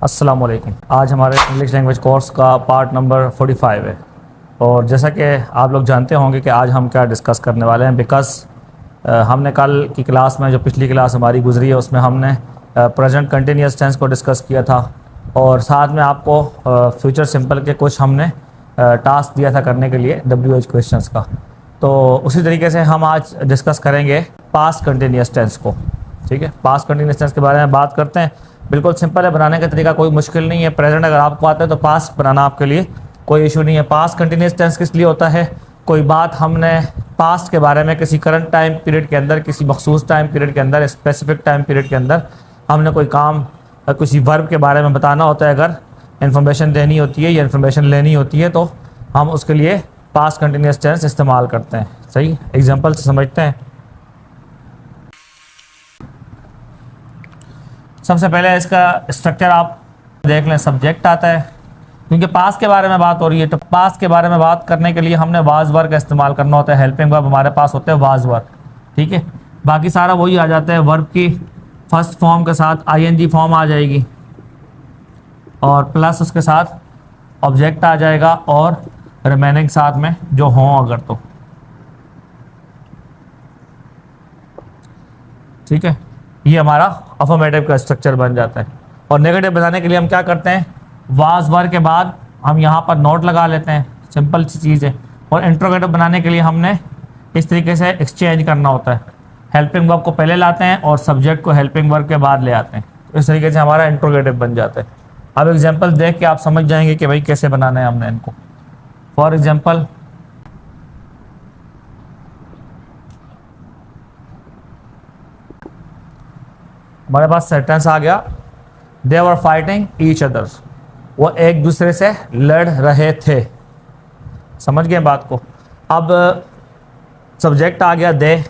अस्सलाम वालेकुम। आज हमारे इंग्लिश लैंग्वेज कोर्स का पार्ट नंबर 45 है और जैसा कि आप लोग जानते होंगे कि आज हम क्या डिस्कस करने वाले हैं। बिकॉज़ हमने कल की क्लास में जो पिछली क्लास हमारी गुजरी है उसमें हमने प्रेजेंट कंटिन्यूस टेंस को डिस्कस किया था और साथ में आपको फ्यूचर सिंपल के कुछ हमने टास्क दिया था करने के लिए WH क्वेश्चंस का। तो उसी तरीके से हम आज डिस्कस करेंगे पास्ट कंटिन्यूस टेंस को। ठीक है, पास्ट कंटिन्यूस टेंस के बारे में बात करते हैं। बिल्कुल सिंपल है, बनाने का तरीका कोई मुश्किल नहीं है। प्रेजेंट अगर आपको आता है तो पास्ट बनाना आपके लिए कोई इशू नहीं है। पास्ट कंटिन्यूस टेंस किस लिए होता है? कोई बात हमने पास्ट के बारे में किसी करंट टाइम पीरियड के अंदर, किसी मखसूस टाइम पीरियड के अंदर, स्पेसिफिक टाइम पीरियड के अंदर हमने कोई काम किसी वर्ब के बारे में बताना होता है, अगर इन्फॉर्मेशन देनी होती है या इन्फॉर्मेशन लेनी होती है तो हम उसके लिए पास्ट कंटिन्यूस टेंस इस्तेमाल करते हैं। सही, एग्जाम्पल से समझते हैं। सबसे पहले इसका स्ट्रक्चर आप देख लें। सब्जेक्ट आता है, क्योंकि पास्ट के बारे में बात हो रही है तो पास्ट के बारे में बात करने के लिए हमने वाज वर्ब का इस्तेमाल करना होता है। हेल्पिंग वर्ब हमारे पास होते हैं वाज वर्ब। ठीक है, बाकी सारा वही आ जाता है। वर्ब की फर्स्ट फॉर्म के साथ ING फॉर्म आ जाएगी और प्लस उसके साथ ऑब्जेक्ट आ जाएगा और रिमेनिंग साथ में जो हों अगर तो। ठीक है, ये हमारा अफर्मेटिव का स्ट्रक्चर बन जाता है। और नेगेटिव बनाने के लिए हम क्या करते हैं? वाज वर्ब के बाद हम यहाँ पर नोट लगा लेते हैं, सिंपल सी चीज़ है। और इंट्रोगेटिव बनाने के लिए हमने इस तरीके से एक्सचेंज करना होता है। हेल्पिंग वर्ब को पहले लाते हैं और सब्जेक्ट को हेल्पिंग वर्ब के बाद ले आते हैं। तो इस तरीके से हमारा इंट्रोगेटिव बन जाता है। अब एग्जाम्पल देख के आप समझ जाएंगे कि भाई कैसे बनाना है हमने इनको। फॉर एग्जाम्पल, हमारे पास सेंटेंस आ गया, दे वर फाइटिंग ईच अदर। वो एक दूसरे से लड़ रहे थे। समझ गए बात को? अब सब्जेक्ट आ गया दे,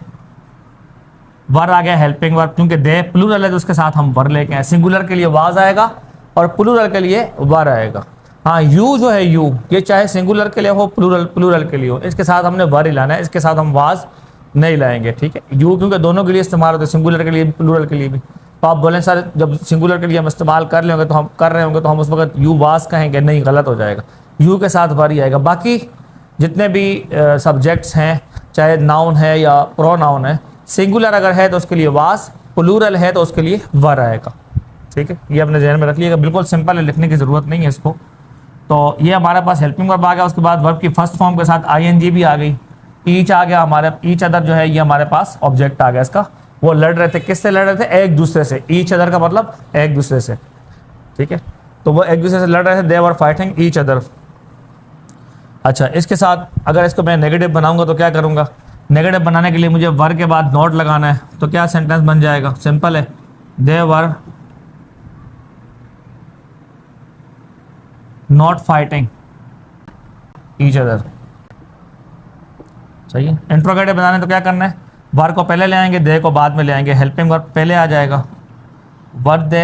वर आ गया हेल्पिंग वर्ब। क्योंकि दे प्लूरल है तो उसके साथ हम वर लेके आए। सिंगुलर के लिए वाज आएगा और प्लूरल के लिए वर आएगा। हाँ, यू जो है यू, ये चाहे सिंगुलर के लिए हो प्लूरल के लिए हो, इसके साथ हमने वर ही लाना है, इसके साथ हम वाज नहीं लाएंगे। ठीक है, यू क्योंकि दोनों के लिए इस्तेमाल होते हैं, सिंगुलर के लिए भी प्लूरल के लिए भी। तो आप बोलें सर जब सिंगुलर के लिए हम इस्तेमाल कर रहे होंगे तो हम उस वक्त यू वाज कहेंगे, नहीं, गलत हो जाएगा। यू के साथ वर ही आएगा। बाकी जितने भी सब्जेक्ट्स हैं, चाहे नाउन है या प्रोनाउन है, सिंगुलर अगर है तो उसके लिए वाज, प्लूरल है तो उसके लिए वर आएगा। ठीक है, ये अपने ध्यान में रख लिएगा। बिल्कुल सिंपल है, लिखने की ज़रूरत नहीं है इसको। तो ये हमारे पास हेल्पिंग वर्ब आ गया। उसके बाद वर्ब की फर्स्ट फॉर्म के साथ ING भी आ गई। ईच आ गया हमारे, ईच अदर जो है ये हमारे पास ऑब्जेक्ट आ गया इसका। वो लड़ रहे थे, किससे लड़ रहे थे? एक दूसरे से। ईच अदर का मतलब एक दूसरे से। ठीक है, तो वो एक दूसरे से लड़ रहे थे, दे वर फाइटिंग ईच अदर। अच्छा, इसके साथ अगर इसको मैं नेगेटिव बनाऊंगा तो क्या करूंगा? नेगेटिव बनाने के लिए मुझे वर के बाद नोट लगाना है। तो क्या सेंटेंस बन जाएगा? सिंपल है, they were not fighting each other. सही है। इंट्रोगेटिव बनाने तो क्या करना है? वर्ब को पहले ले आएंगे, दे को बाद में ले आएंगे। हेल्पिंग वर्ब पहले आ जाएगा, वर दे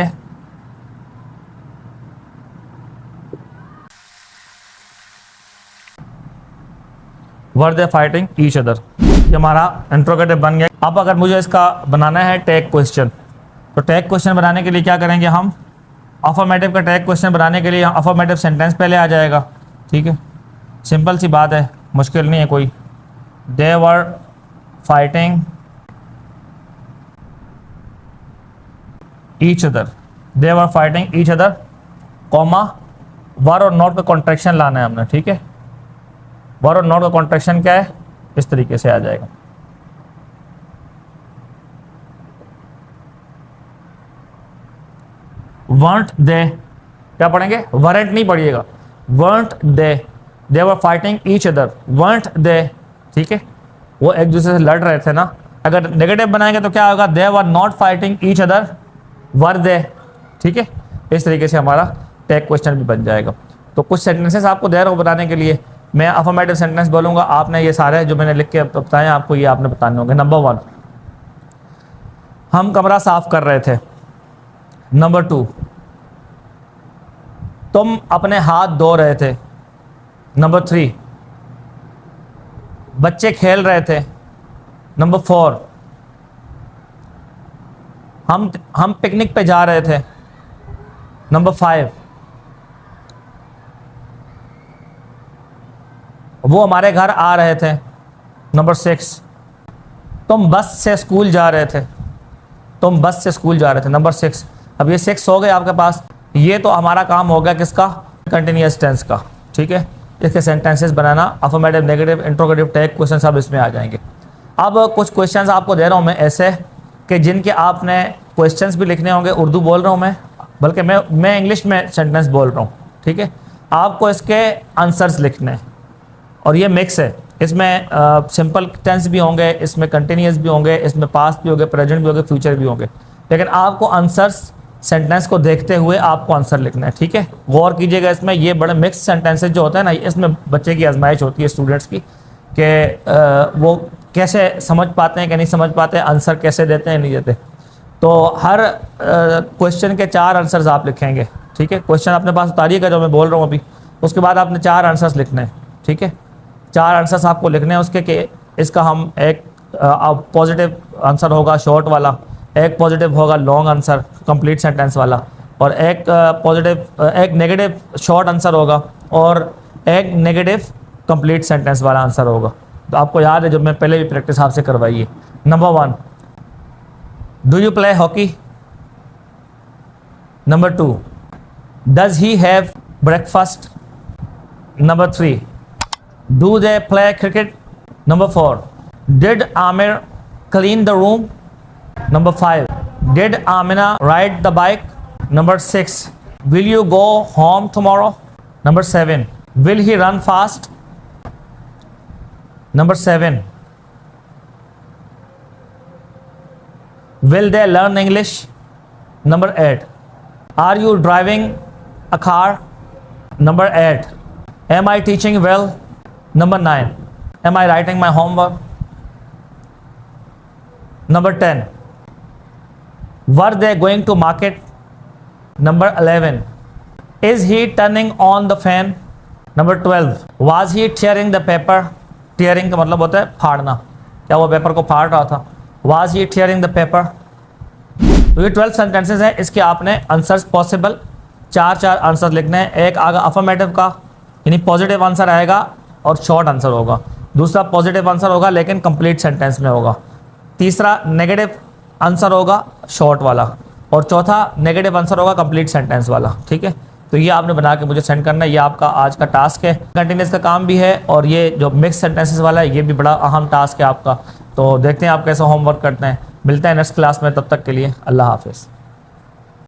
वर दे फाइटिंग ईच अदर। ये हमारा इंट्रोगेटिव बन गया। अब अगर मुझे इसका बनाना है टैग क्वेश्चन, तो टैग क्वेश्चन बनाने के लिए क्या करेंगे हम? अफर्मेटिव का टैग क्वेश्चन बनाने के लिए अफर्मेटिव सेंटेंस पहले आ जाएगा। ठीक है, सिंपल सी बात है, मुश्किल नहीं है कोई। They were fighting each other, they were fighting each other, comma were और नॉट का कॉन्ट्रैक्शन लाना है हमने। ठीक है, वर और नॉट का कॉन्ट्रैक्शन क्या है? इस तरीके से आ जाएगा। weren't they, क्या पढ़ेंगे? weren't नहीं पढ़िएगा, weren't they were fighting each other, weren't they। ठीक है, वो एक दूसरे से लड़ रहे थे ना। अगर नेगेटिव बनाएंगे तो क्या होगा? they were not fighting each other, were they। ठीक है, इस तरीके से हमारा टैग क्वेश्चन भी बन जाएगा। तो कुछ सेंटेंसेस आपको दे रहा हूँ बताने के लिए। मैं अफर्मेटिव सेंटेंस बोलूँगा, आपने ये सारे जो मैंने लिख के बताए आपको, ये आपने बताने होंगे। नंबर 1, हम कमरा साफ कर रहे थे। नंबर 2, तुम अपने हाथ धो रहे थे। नंबर 3, बच्चे खेल रहे थे। नंबर 4, हम पिकनिक पे जा रहे थे। नंबर 5, वो हमारे घर आ रहे थे। नंबर 6, तुम बस से स्कूल जा रहे थे। तुम बस से स्कूल जा रहे थे। नंबर 6। अब ये 6 हो गए आपके पास। ये तो हमारा काम हो गया किसका? कंटिन्यूअस टेंस का। ठीक है, इसके सेंटेंसेस बनाना, affirmative, negative, interrogative tag question सब इसमें आ जाएंगे। अब कुछ क्वेश्चंस आपको दे रहा हूँ मैं ऐसे कि जिनके आपने क्वेश्चंस भी लिखने होंगे। उर्दू बोल रहा हूँ मैं, बल्कि मैं इंग्लिश में सेंटेंस बोल रहा हूँ। ठीक है, आपको इसके आंसर्स लिखने हैं और ये मिक्स है। इसमें सिंपल टेंस भी होंगे, इसमें कंटिन्यूअस भी होंगे, इसमें पास्ट भी होंगे, प्रेजेंट भी होंगे, फ्यूचर भी होंगे। लेकिन आपको आंसर्स सेंटेंस को देखते हुए आपको आंसर लिखना है। ठीक है, गौर कीजिएगा इसमें। ये बड़े मिक्स सेंटेंसेस जो होते हैं ना, इसमें बच्चे की आजमाइश होती है स्टूडेंट्स की कि वो कैसे समझ पाते हैं कि नहीं समझ पाते, आंसर कैसे देते हैं नहीं देते। तो हर क्वेश्चन के 4 आंसर्स आप लिखेंगे। ठीक है, क्वेश्चन अपने पास उतारिएगा जो मैं बोल रहा हूँ अभी, उसके बाद आपने 4 आंसर्स लिखने हैं। ठीक है, 4 आंसर्स आपको लिखने हैं उसके कि इसका हम एक पॉजिटिव आंसर होगा शॉर्ट वाला, एक पॉजिटिव होगा लॉन्ग आंसर कंप्लीट सेंटेंस वाला, और एक एक नेगेटिव शॉर्ट आंसर होगा और एक नेगेटिव कंप्लीट सेंटेंस वाला आंसर होगा। तो आपको याद है जब मैं पहले भी प्रैक्टिस आपसे करवाई है। Number 1, do you play hockey? Number 2, does he have breakfast? Number 3, do they play cricket? Number 4, did Aamir clean the room? Number 5, did Amina ride the bike? Number 6, will you go home tomorrow? Number 7, will he run fast? Number 7, will they learn English? Number 8, are you driving a car? Number 8, am I teaching well? Number 9, am I writing my homework? Number 10, were they going to market? Number 11, is he turning on the fan? Number 12, was he tearing the paper? Tearing का मतलब होता है फाड़ना, क्या वो paper को फाड़ रहा था? Was he tearing the paper? तो ये 12 सेंटेंसेस हैं। इसके आपने आंसर्स पॉसिबल 4 आंसर लिखने हैं। एक आगा अफर्मेटिव का, यानी पॉजिटिव आंसर आएगा और शॉर्ट आंसर होगा। दूसरा पॉजिटिव आंसर होगा लेकिन कंप्लीट सेंटेंस में होगा। तीसरा नेगेटिव आंसर होगा शॉर्ट वाला, और चौथा नेगेटिव आंसर होगा कंप्लीट सेंटेंस वाला। ठीक है, तो ये आपने बना के मुझे सेंड करना है। ये आपका आज का टास्क है। कंटिन्यूस का काम भी है और ये जो मिक्स सेंटेंसेस वाला है ये भी बड़ा अहम टास्क है आपका। तो देखते हैं आप कैसे होमवर्क करते हैं। मिलते हैं नेक्स्ट क्लास में, तब तक के लिए अल्लाह हाफिज़।